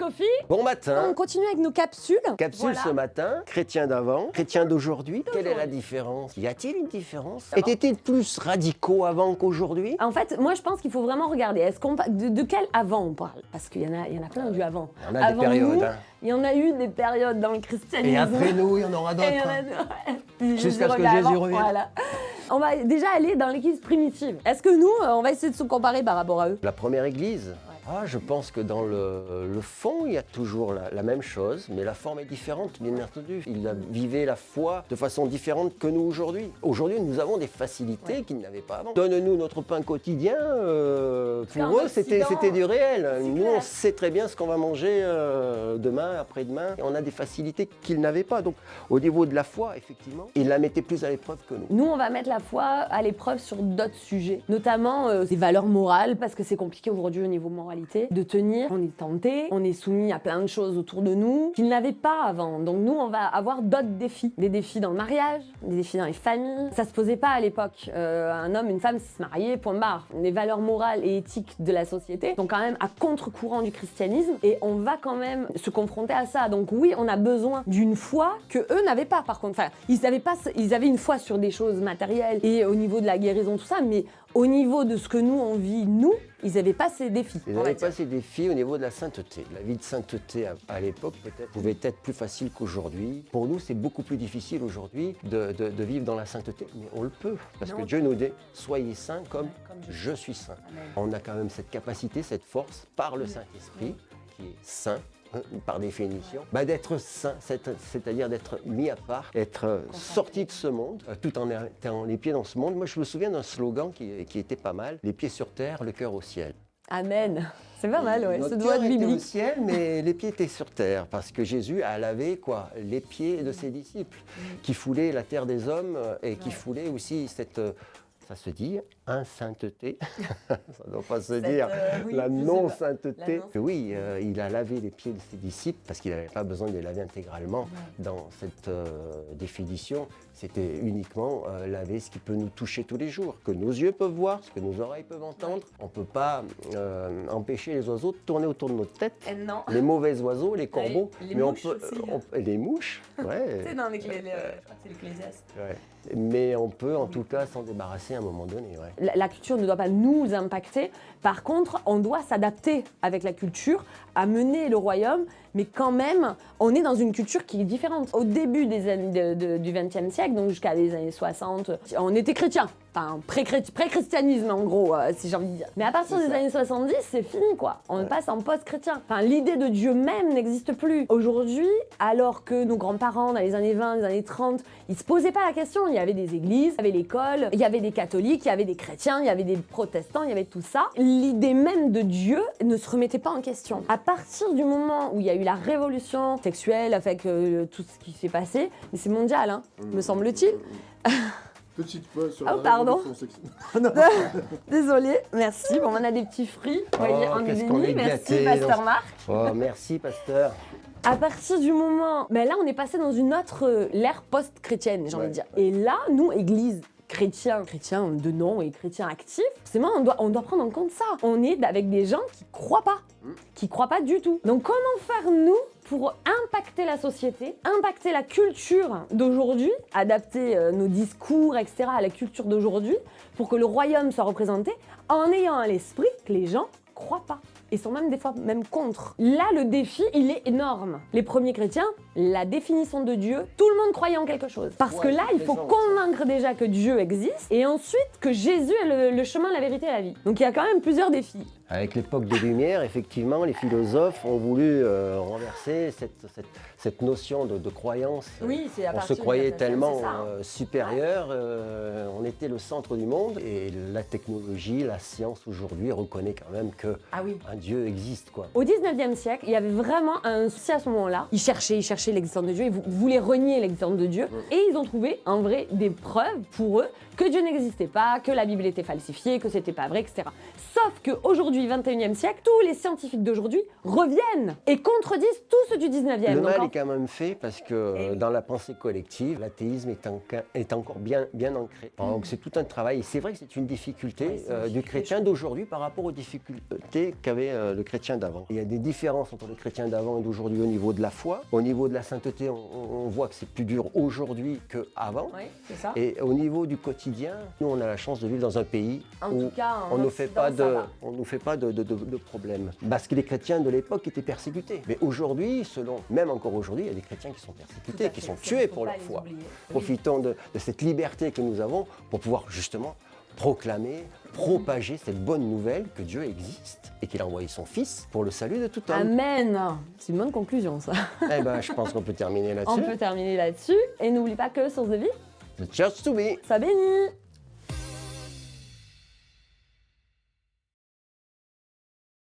Kofi. Bon matin. On continue avec nos capsules. Capsule Voilà. ce matin, chrétien d'avant, chrétien d'aujourd'hui. Quelle est la différence? Y a-t-il une différence? Étaient-ils plus radicaux avant qu'aujourd'hui? En fait, moi je pense qu'il faut vraiment regarder. Est-ce qu'on de quel avant on parle? Parce qu'il y en a plein du avant. Il y en a des périodes, nous, hein. il y en a eu des périodes dans le christianisme. Et après nous, il y en aura d'autres. Et il y en a hein. Jusqu'à ce que avant, Jésus revienne. Voilà. On va déjà aller dans l'église primitive. Est-ce que nous, on va essayer de se comparer par rapport à eux? La première église? Je pense que dans le fond, il y a toujours la même chose, mais la forme est différente, bien entendu. Ils vivaient la foi de façon différente que nous aujourd'hui. Aujourd'hui, nous avons des facilités qu'ils n'avaient pas avant. Donne-nous notre pain quotidien. Pour eux, c'était du réel. Nous, on sait très bien ce qu'on va manger demain, après-demain. Et on a des facilités qu'ils n'avaient pas. Donc, au niveau de la foi, effectivement, ils la mettaient plus à l'épreuve que nous. Nous, on va mettre la foi à l'épreuve sur d'autres sujets, notamment des valeurs morales, parce que c'est compliqué aujourd'hui au niveau moral. De tenir, on est tenté, on est soumis à plein de choses autour de nous qu'ils n'avaient pas avant. Donc nous, on va avoir d'autres défis. Des défis dans le mariage, des défis dans les familles. Ça se posait pas à l'époque. Un homme, une femme, se mariaient, point barre. Les valeurs morales et éthiques de la société sont quand même à contre-courant du christianisme et on va quand même se confronter à ça. Donc oui, on a besoin d'une foi que eux n'avaient pas par contre. Enfin, ils avaient une foi sur des choses matérielles et au niveau de la guérison, tout ça, mais au niveau de ce que nous, on vit, nous, ils n'avaient pas ces défis. Ils n'avaient pas ces défis au niveau de la sainteté. La vie de sainteté à l'époque pouvait être plus facile qu'aujourd'hui. Pour nous, c'est beaucoup plus difficile aujourd'hui de vivre dans la sainteté, mais on le peut. Parce que Dieu nous dit, soyez saints comme je suis saint. Amen. On a quand même cette capacité, cette force, par le Saint-Esprit, qui est saint, par définition, d'être saint, c'est-à-dire d'être mis à part, être sorti de ce monde, tout en ayant les pieds dans ce monde. Moi, je me souviens d'un slogan qui était pas mal, les pieds sur terre, le cœur au ciel. Amen. C'est pas mal, ouais. Notre Ça doit être cœur était biblique. au ciel, mais les pieds étaient sur terre, parce que Jésus a lavé les pieds de ses disciples, qui foulaient la terre des hommes et qui foulaient aussi cette... Ça se dit insainteté, ça ne doit pas se dire la non-sainteté. Oui, il a lavé les pieds de ses disciples parce qu'il n'avait pas besoin de les laver intégralement dans cette définition. C'était uniquement laver ce qui peut nous toucher tous les jours, que nos yeux peuvent voir, ce que nos oreilles peuvent entendre. On ne peut pas empêcher les oiseaux de tourner autour de notre tête. Non. Les mauvais oiseaux, les corbeaux. Les mouches les mouches, ouais. C'est dans l'Ecclésiaste. Ouais. Mais on peut en tout cas s'en débarrasser à un moment donné. Ouais. La culture ne doit pas nous impacter. Par contre, on doit s'adapter avec la culture, à mener le royaume, mais quand même, on est dans une culture qui est différente. Au début des années du XXe siècle, donc jusqu'à les années 60, on était chrétiens. Enfin, pré-christianisme en gros, si j'ai envie de dire. Mais à partir des années 70, c'est fini quoi. On passe en post-chrétien. Enfin, l'idée de Dieu même n'existe plus. Aujourd'hui, alors que nos grands-parents, dans les années 20, les années 30, ils se posaient pas la question. Il y avait des églises, il y avait l'école, il y avait des catholiques, il y avait des chrétiens, il y avait des protestants, il y avait tout ça. L'idée même de Dieu ne se remettait pas en question. À partir du moment où il y a eu la révolution sexuelle avec tout ce qui s'est passé, mais c'est mondial, hein, me semble-t-il. Petite pause sur la pardon. révolution sexuelle. Désolée, merci. Bon, on a des petits fruits. Vous voyez, on est bénis. Merci, Pasteur Marc. Oh, merci, Pasteur. À partir du moment... là, on est passé dans une autre l'ère post-chrétienne, j'ai envie de dire. Et là, nous, Église chrétiens de nom et chrétiens actifs, forcément, on doit prendre en compte ça. On est avec des gens qui croient pas du tout. Donc, comment faire, nous, pour impacter la société, impacter la culture d'aujourd'hui, adapter nos discours, etc. à la culture d'aujourd'hui, pour que le royaume soit représenté, en ayant à l'esprit que les gens croient pas. Et sont même des fois même contre. Là, le défi, il est énorme. Les premiers chrétiens, la définition de Dieu, tout le monde croyait en quelque chose. Parce que là, il faut convaincre déjà que Dieu existe et ensuite que Jésus est le chemin, la vérité et la vie. Donc il y a quand même plusieurs défis. Avec l'époque des Lumières, effectivement, les philosophes ont voulu renverser cette notion de croyance. Oui, c'est à on se partir croyait de tellement supérieur, on était le centre du monde. Et la technologie, la science aujourd'hui reconnaît quand même qu'un Dieu existe, quoi. Au 19e siècle, il y avait vraiment un souci à ce moment-là. Ils cherchaient l'existence de Dieu, ils voulaient renier l'existence de Dieu. Et ils ont trouvé, en vrai, des preuves pour eux que Dieu n'existait pas, que la Bible était falsifiée, que c'était pas vrai, etc. Sauf qu'aujourd'hui, du 21e siècle, tous les scientifiques d'aujourd'hui reviennent et contredisent tout ceux du 19e. Le Donc, mal est quand même fait parce que dans la pensée collective, l'athéisme est encore bien ancré. Donc c'est tout un travail. Et c'est vrai que c'est une difficulté du chrétien d'aujourd'hui par rapport aux difficultés qu'avait le chrétien d'avant. Il y a des différences entre le chrétien d'avant et d'aujourd'hui au niveau de la foi. Au niveau de la sainteté, on voit que c'est plus dur aujourd'hui qu'avant. oui, c'est ça. Et au niveau du quotidien, nous on a la chance de vivre dans un pays En où tout cas, en on ne fait Occident, pas ça va. on nous fait pas de problèmes. Parce que les chrétiens de l'époque étaient persécutés. Mais aujourd'hui, même encore aujourd'hui, il y a des chrétiens qui sont persécutés, qui sont tués pour leur foi. Profitons de cette liberté que nous avons pour pouvoir justement proclamer, propager cette bonne nouvelle que Dieu existe et qu'il a envoyé son Fils pour le salut de tout homme. Amen. C'est une bonne conclusion, ça. Eh ben, je pense qu'on peut terminer On là-dessus. peut terminer là-dessus. Et n'oublie pas que Source de Vie, The Church to be. ça bénit.